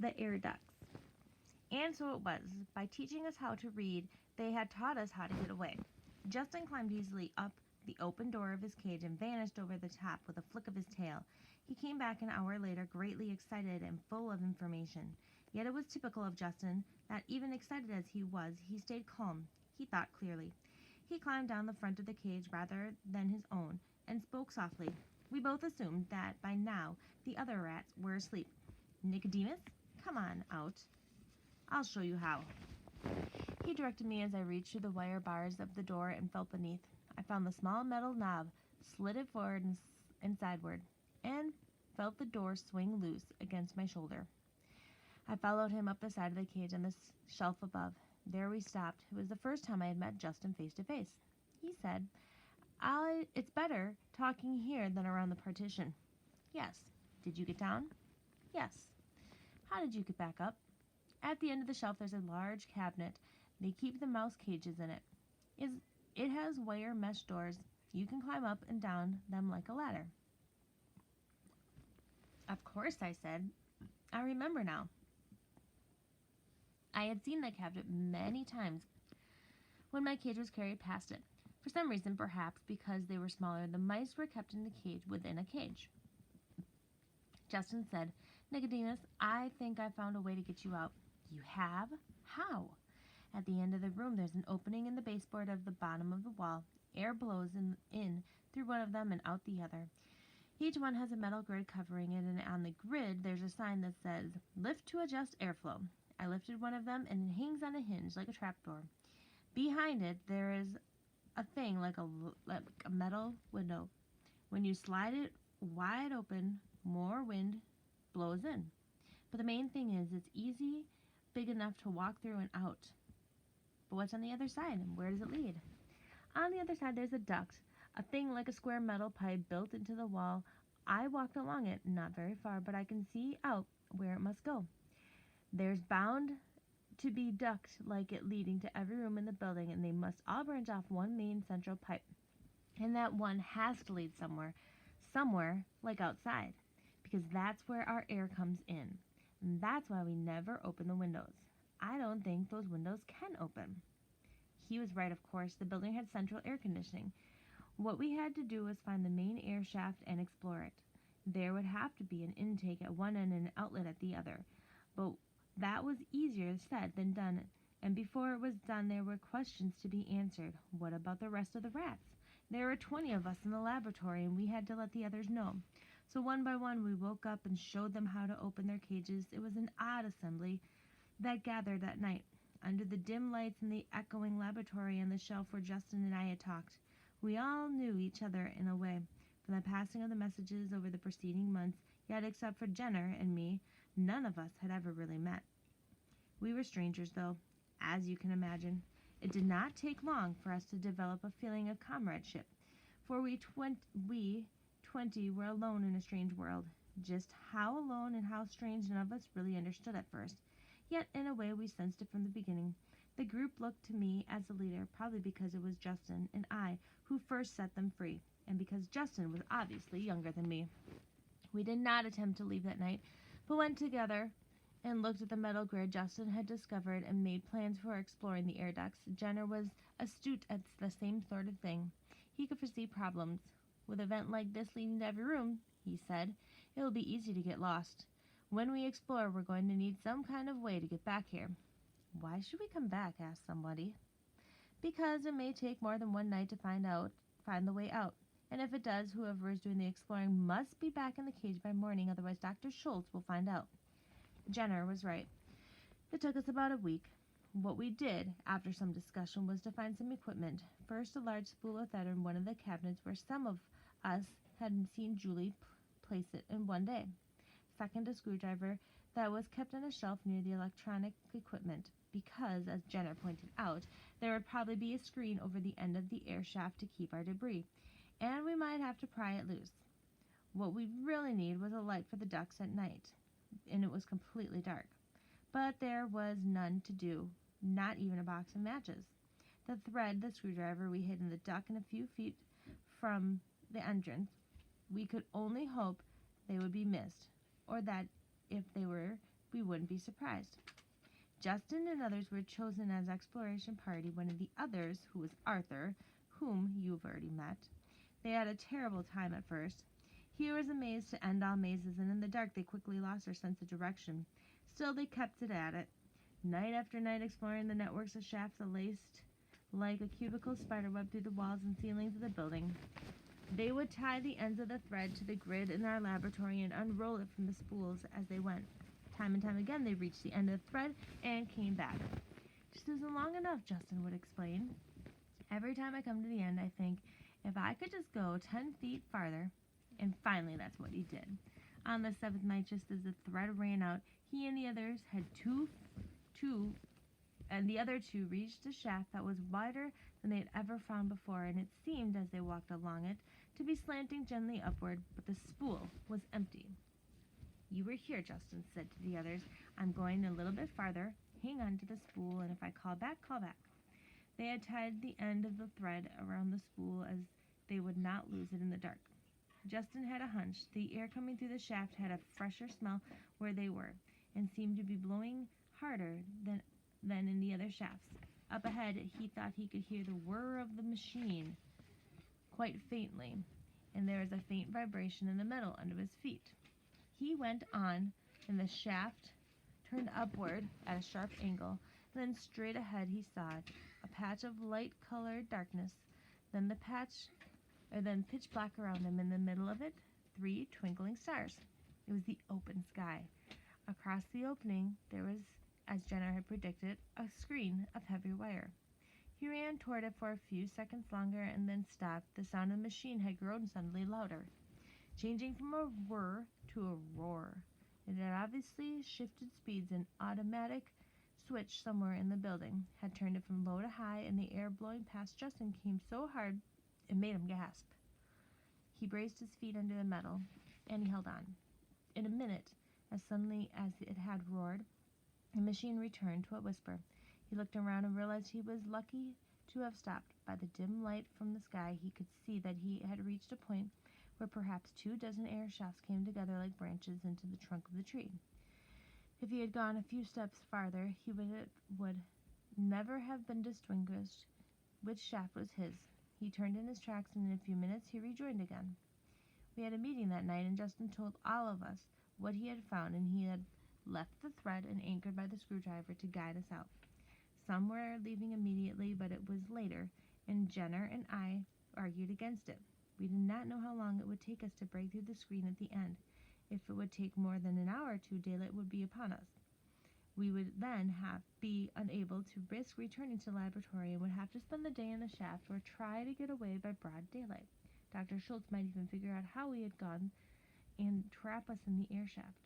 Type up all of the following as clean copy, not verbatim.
the air ducts. And so it was. By teaching us how to read, they had taught us how to get away. Justin climbed easily up the open door of his cage and vanished over the top with a flick of his tail. He came back an hour later, greatly excited and full of information. Yet it was typical of Justin that even excited as he was, he stayed calm. He thought clearly. He climbed down the front of the cage rather than his own and spoke softly. We both assumed that by now the other rats were asleep. "Nicodemus, come on out. I'll show you how." He directed me as I reached through the wire bars of the door and felt beneath. I found the small metal knob, slid it forward and sideward, and felt the door swing loose against my shoulder. I followed him up the side of the cage and the shelf above. There we stopped. It was the first time I had met Justin face to face. He said, "It's better talking here than around the partition." "Yes." "Did you get down?" "Yes." "How did you get back up?" "At the end of the shelf there's a large cabinet. They keep the mouse cages in it. It has wire mesh doors. You can climb up and down them like a ladder." "Of course," I said. "I remember now." I had seen that cabinet many times when my cage was carried past it. For some reason, perhaps because they were smaller, the mice were kept in the cage within a cage. Justin said, "Nicodemus, I think I found a way to get you out." "You have? How?" "At the end of the room there's an opening in the baseboard of the bottom of the wall. Air blows in through one of them and out the other. Each one has a metal grid covering it, and on the grid there's a sign that says, 'Lift to adjust airflow.' I lifted one of them, and it hangs on a hinge like a trapdoor. Behind it there is a thing like a metal window. When you slide it wide open, more wind blows in. But the main thing is it's easy, big enough to walk through and out." "But what's on the other side, and where does it lead?" "On the other side there's a duct, a thing like a square metal pipe built into the wall. I walked along it, not very far, but I can see out where it must go. There's bound to be duct like it leading to every room in the building, and they must all branch off one main central pipe. And that one has to lead somewhere like outside, because that's where our air comes in. And that's why we never open the windows. I don't think those windows can open." He was right, of course. The building had central air conditioning. What we had to do was find the main air shaft and explore it. There would have to be an intake at one end and an outlet at the other. But that was easier said than done, and before it was done there were questions to be answered. What about the rest of the rats? There were 20 of us in the laboratory, and we had to let the others know. So one by one we woke up and showed them how to open their cages. It was an odd assembly that gathered that night, under the dim lights in the echoing laboratory on the shelf where Justin and I had talked. We all knew each other in a way, from the passing of the messages over the preceding months, yet except for Jenner and me, none of us had ever really met. We were strangers, though, as you can imagine. It did not take long for us to develop a feeling of comradeship, for we 20 were alone in a strange world. Just how alone and how strange none of us really understood at first. Yet, in a way, we sensed it from the beginning. The group looked to me as the leader, probably because it was Justin and I who first set them free, and because Justin was obviously younger than me. We did not attempt to leave that night, but went together and looked at the metal grid Justin had discovered and made plans for exploring the air ducts. Jenner was astute at the same sort of thing. He could foresee problems. "With a vent like this leading to every room," he said, "it will be easy to get lost. When we explore, we're going to need some kind of way to get back here." "Why should we come back?" asked somebody. "Because it may take more than one night to find the way out. And if it does, whoever is doing the exploring must be back in the cage by morning, otherwise Dr. Schultz will find out." Jenner was right. It took us about a week. What we did, after some discussion, was to find some equipment. First, a large spool of thread in one of the cabinets where some of us had seen Julie place it in one day. Second, a screwdriver that was kept on a shelf near the electronic equipment, because, as Jenner pointed out, there would probably be a screen over the end of the air shaft to keep our debris, and we might have to pry it loose. What we really need was a light for the ducts at night, and it was completely dark. But there was none to do, not even a box of matches. The thread, the screwdriver we hid in the duct and a few feet from the entrance. We could only hope they would be missed, or that if they were we wouldn't be surprised. Justin and others were chosen as exploration party. One of the others, who was Arthur, whom you've already met. They had a terrible time at first. Here was a maze to end all mazes, and in the dark they quickly lost their sense of direction. Still, they kept it at it, night after night, exploring the networks of shafts that laced like a cubical spiderweb through the walls and ceilings of the building. They would tie the ends of the thread to the grid in our laboratory and unroll it from the spools as they went. Time and time again, they reached the end of the thread and came back. Just isn't long enough, Justin would explain. Every time I come to the end, I think, if I could just go 10 feet farther. And finally, that's what he did. On the seventh night, just as the thread ran out, he and the others had the other two reached a shaft that was wider than they had ever found before, and it seemed, as they walked along it, to be slanting gently upward, but the spool was empty. You were here, Justin said to the others. I'm going a little bit farther. Hang on to the spool, and if I call back, call back. They had tied the end of the thread around the spool as they would not lose it in the dark. Justin had a hunch. The air coming through the shaft had a fresher smell where they were, and seemed to be blowing harder than in the other shafts. Up ahead, he thought he could hear the whir of the machine quite faintly, and there was a faint vibration in the metal under his feet. He went on, and the shaft turned upward at a sharp angle. Then straight ahead he saw a patch of light-colored darkness, then pitch black around him. In the middle of it, 3 twinkling stars. It was the open sky. Across the opening, there was, as Jenner had predicted, a screen of heavy wire. He ran toward it for a few seconds longer and then stopped. The sound of the machine had grown suddenly louder, changing from a whir to a roar. It had obviously shifted speeds. An automatic switch somewhere in the building had turned it from low to high, and the air blowing past Justin came so hard it made him gasp. He braced his feet under the metal, and he held on. In a minute, as suddenly as it had roared, the machine returned to a whisper. He looked around and realized he was lucky to have stopped. By the dim light from the sky, he could see that he had reached a point where perhaps 24 air shafts came together like branches into the trunk of the tree. If he had gone a few steps farther, he would never have been distinguished which shaft was his. He turned in his tracks, and in a few minutes he rejoined again. We had a meeting that night, and Justin told all of us what he had found, and he had left the thread and anchored by the screwdriver to guide us out. Some were leaving immediately, but it was later, and Jenner and I argued against it. We did not know how long it would take us to break through the screen at the end. If it would take more than an hour or two, daylight would be upon us. We would then be unable to risk returning to the laboratory and would have to spend the day in the shaft or try to get away by broad daylight. Dr. Schultz might even figure out how we had gone and trap us in the air shaft.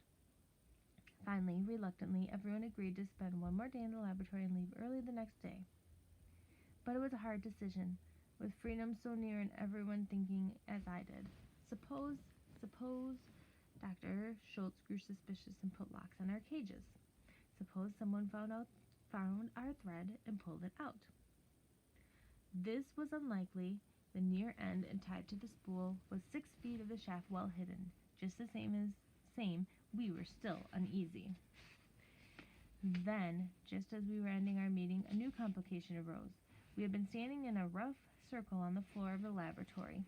Finally, reluctantly, everyone agreed to spend one more day in the laboratory and leave early the next day. But it was a hard decision, with freedom so near and everyone thinking as I did. Suppose Dr. Schultz grew suspicious and put locks on our cages. Suppose someone found our thread and pulled it out. This was unlikely. The near end and tied to the spool was 6 feet of the shaft well hidden. Just the same, we were still uneasy. Then, just as we were ending our meeting, a new complication arose. We had been standing in a rough circle on the floor of the laboratory,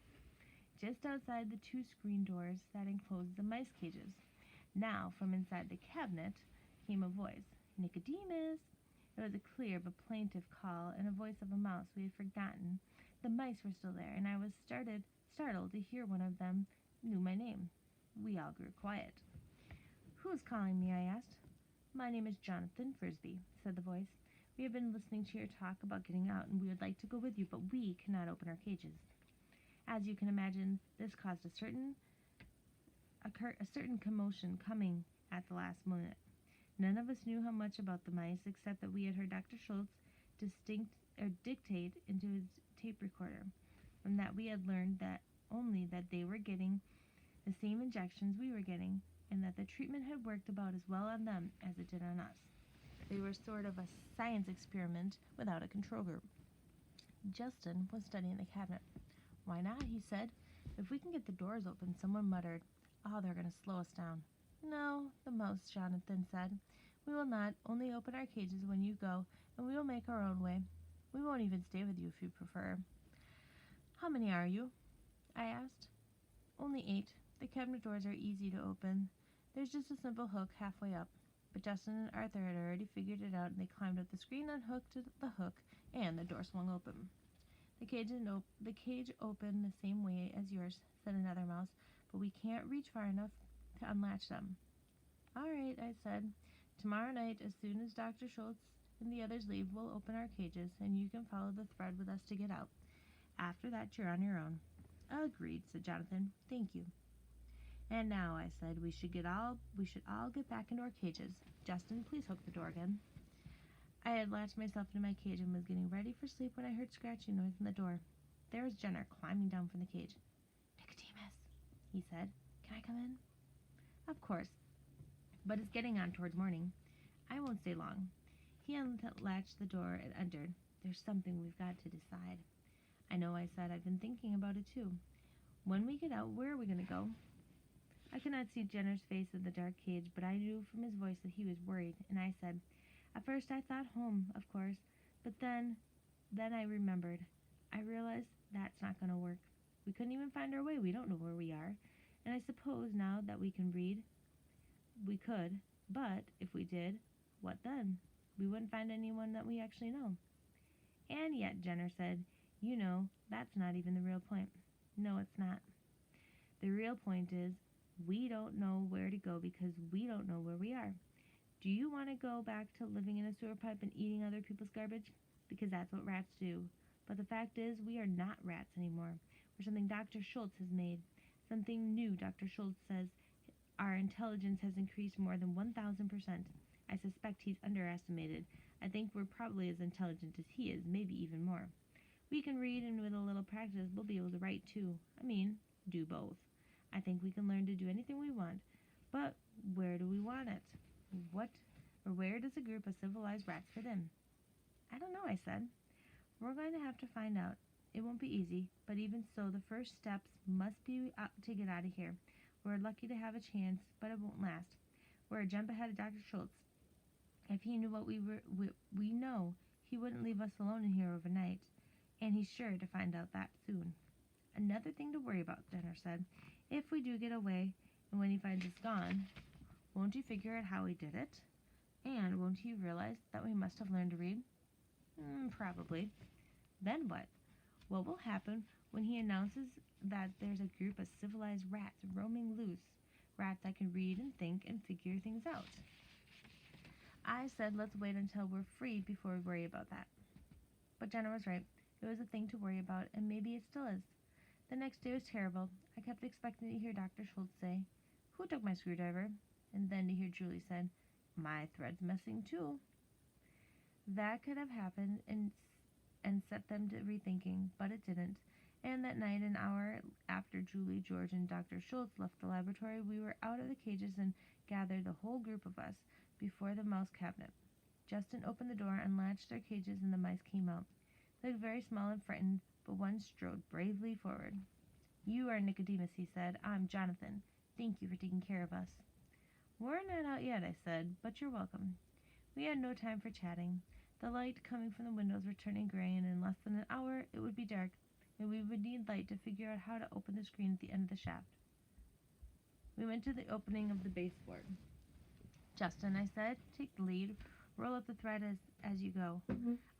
just outside the 2 screen doors that enclosed the mice cages. Now, from inside the cabinet, came a voice. Nicodemus! It was a clear but plaintive call, and a voice of a mouse. We had forgotten. The mice were still there, and I was startled to hear one of them knew my name. We all grew quiet. Who's calling me? I asked. My name is Jonathan Frisbee, said the voice. We have been listening to your talk about getting out, and we would like to go with you, but we cannot open our cages. As you can imagine, this caused a certain commotion coming at the last minute. None of us knew how much about the mice, except that we had heard Dr. Schultz dictate into his tape recorder. From that we had learned that they were getting the same injections we were getting, and that the treatment had worked about as well on them as it did on us. They were sort of a science experiment without a control group. Justin was studying the cabinet. Why not? He said. If we can get the doors open, someone muttered. Oh, they're going to slow us down. No, the mouse," Jonathan said. "We will not only open our cages when you go, and we will make our own way. We won't even stay with you if you prefer." "How many are you?" I asked. "Only 8. The cabinet doors are easy to open. There's just a simple hook halfway up." But Justin and Arthur had already figured it out, and they climbed up the screen, unhooked the hook, and the door swung open. The cage opened the same way as yours," said another mouse, "but we can't reach far enough to unlatch them." "All right," I said. "Tomorrow night, as soon as Dr. Schultz and the others leave, we'll open our cages, and you can follow the thread with us to get out. After that, you're on your own." "Agreed," said Jonathan. "Thank you." "And now," I said, we should all get back into our cages. Justin, please hook the door again." I had latched myself into my cage and was getting ready for sleep when I heard scratching noise in the door. There was Jenner climbing down from the cage. "Nicodemus," he said, "can I come in?" "Of course, but it's getting on towards morning. I won't stay long." He unlatched the door and entered. "There's something we've got to decide." "I know," I said. "I've been thinking about it too. When we get out, where are we going to go?" I could not see Jenner's face in the dark cage, but I knew from his voice that he was worried, and I said, "At first I thought home, of course, but then I remembered. I realized that's not going to work. We couldn't even find our way. We don't know where we are. And I suppose now that we can read, we could, but if we did, what then? We wouldn't find anyone that we actually know." "And yet," Jenner said, "you know, that's not even the real point." "No, it's not. The real point is, we don't know where to go because we don't know where we are. Do you want to go back to living in a sewer pipe and eating other people's garbage? Because that's what rats do. But the fact is, we are not rats anymore. We're something Dr. Schultz has made. Something new. Dr. Schultz says our intelligence has increased more than 1,000%. I suspect he's underestimated. I think we're probably as intelligent as he is, maybe even more. We can read, and with a little practice, we'll be able to write too. I mean, do both. I think we can learn to do anything we want. But where do we want it? Where does a group of civilized rats fit in?" "I don't know," I said. "We're going to have to find out. It won't be easy, but even so, the first steps must be to get out of here. We're lucky to have a chance, but it won't last. We're a jump ahead of Dr. Schultz. If he knew what we know, he wouldn't leave us alone in here overnight, and he's sure to find out that soon." "Another thing to worry about," Jenner said. "If we do get away, and when he finds us gone, won't he figure out how we did it? And won't he realize that we must have learned to read?" Probably." "Then what? What will happen when he announces that there's a group of civilized rats roaming loose, rats that can read and think and figure things out?" I said, "Let's wait until we're free before we worry about that." But Jenna was right. It was a thing to worry about, and maybe it still is. The next day was terrible. I kept expecting to hear Dr. Schultz say, "Who took my screwdriver?" And then to hear Julie say, "My thread's missing too." That could have happened and set them to rethinking, but it didn't. And that night, an hour after Julie, George, and Dr. Schultz left the laboratory, we were out of the cages and gathered, the whole group of us, before the mouse cabinet. Justin opened the door, unlatched their cages, and the mice came out. They looked very small and frightened, but one strode bravely forward. "You are Nicodemus," he said. "I'm Jonathan. Thank you for taking care of us." "We're not out yet," I said, "but you're welcome." We had no time for chatting. The light coming from the windows were turning gray, and in less than an hour it would be dark, and we would need light to figure out how to open the screen at the end of the shaft. We went to the opening of the baseboard. "Justin," I said, "take the lead. Roll up the thread as you go.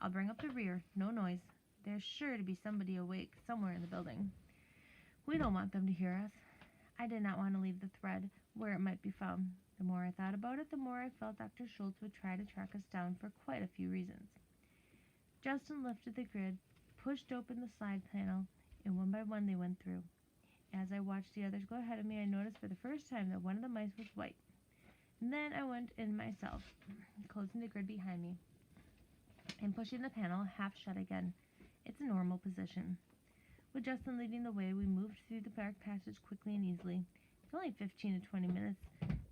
I'll bring up the rear. No noise. There's sure to be somebody awake somewhere in the building. We don't want them to hear us." I did not want to leave the thread where it might be found. The more I thought about it, the more I felt Dr. Schultz would try to track us down for quite a few reasons. Justin lifted the grid, pushed open the slide panel, and one by one they went through. As I watched the others go ahead of me, I noticed for the first time that one of the mice was white. And then I went in myself, closing the grid behind me, and pushing the panel half shut again. It's a normal position. With Justin leading the way, we moved through the dark passage quickly and easily. It's only 15 to 20 minutes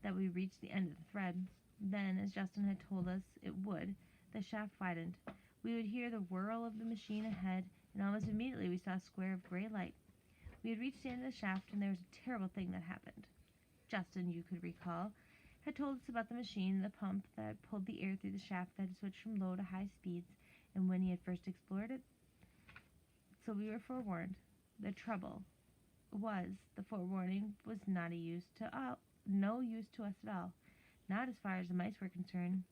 that we reached the end of the thread. Then, as Justin had told us it would, the shaft widened. We would hear the whirl of the machine ahead, and almost immediately we saw a square of gray light. We had reached the end of the shaft, and there was a terrible thing that happened. Justin, you could recall, had told us about the machine, the pump that pulled the air through the shaft that had switched from low to high speeds, and when he had first explored it. So we were forewarned. The trouble was, the forewarning was no use to us at all, not as far as the mice were concerned.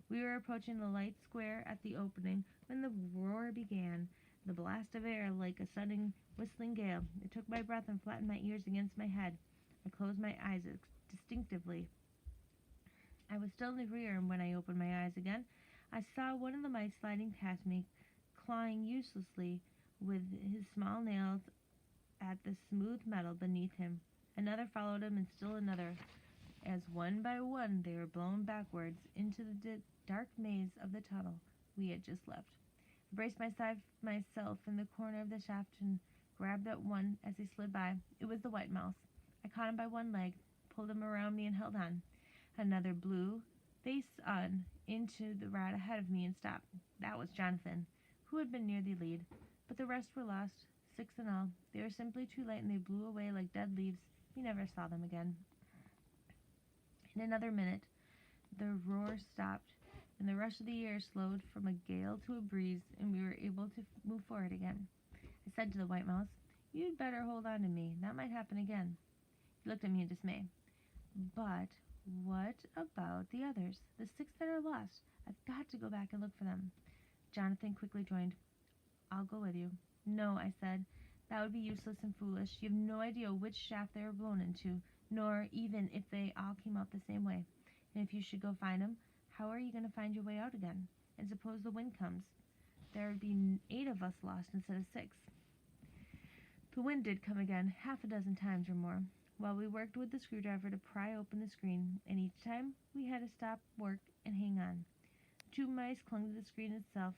We were approaching the light square at the opening when the roar began, the blast of air like a sudden whistling gale. It took my breath and flattened my ears against my head. I closed my eyes distinctively. I was still in the rear, and when I opened my eyes again, I saw one of the mice sliding past me, clawing uselessly with his small nails at the smooth metal beneath him. Another followed him, and still another, as one by one they were blown backwards into the dark maze of the tunnel we had just left. I braced myself in the corner of the shaft and grabbed at one as he slid by. It was the white mouse. I caught him by one leg, pulled him around me, and held on. Another blew face on into the rod ahead of me and stopped. That was Jonathan, who had been near the lead, but the rest were lost, 6 in all. They were simply too late, and they blew away like dead leaves. We never saw them again. In another minute, the roar stopped, and the rush of the air slowed from a gale to a breeze, and we were able to move forward again. I said to the white mouse, "You'd better hold on to me. That might happen again." He looked at me in dismay. "But what about the others? The 6 that are lost? I've got to go back and look for them." Jonathan quickly joined. "I'll go with you." "No," I said. "That would be useless and foolish. You have no idea which shaft they were blown into, nor even if they all came out the same way. And if you should go find them, how are you going to find your way out again? And suppose the wind comes? There would be 8 of us lost instead of 6. The wind did come again, 6 times or more, while we worked with the screwdriver to pry open the screen, and each time we had to stop work and hang on. 2 mice clung to the screen itself.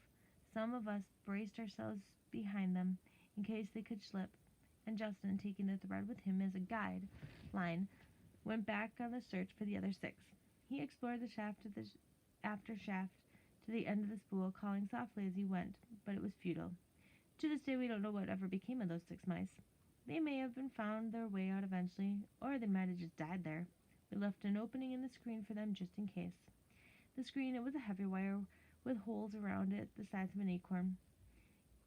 Some of us braced ourselves behind them in case they could slip, and Justin, taking the thread with him as a guide line, went back on the search for the other 6. He explored the shaft after shaft to the end of the spool, calling softly as he went, but it was futile. To this day we don't know what ever became of those 6 mice. They may have been found their way out eventually, or they might have just died there. We left an opening in the screen for them just in case. The screen, it was a heavy wire with holes around it the size of an acorn,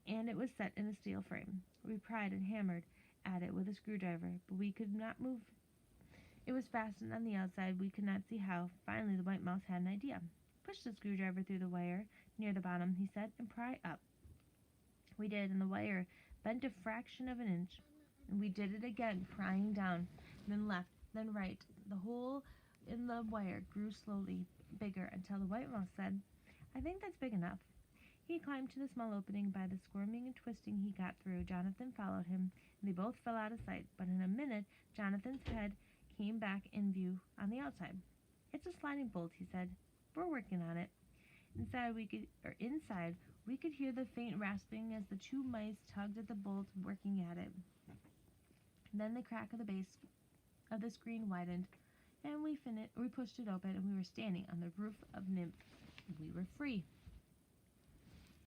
and it was set in a steel frame. We pried and hammered at it with a screwdriver, but we could not move. It was fastened on the outside. We could not see how. Finally, the white mouse had an idea. "Push the screwdriver through the wire near the bottom," he said, "and pry up." We did, and the wire bent a fraction of an inch. And we did it again, prying down, then left, then right. The hole in the wire grew slowly bigger until the white mouse said, "I think that's big enough." He climbed to the small opening. By the squirming and twisting he got through. Jonathan followed him, and they both fell out of sight. But in a minute, Jonathan's head came back in view on the outside. "It's a sliding bolt," he said. "We're working on it." Inside, we could hear the faint rasping as the 2 mice tugged at the bolt, working at it. Then the crack of the base of the screen widened, and we pushed it open, and we were standing on the roof of NIMH. We were free.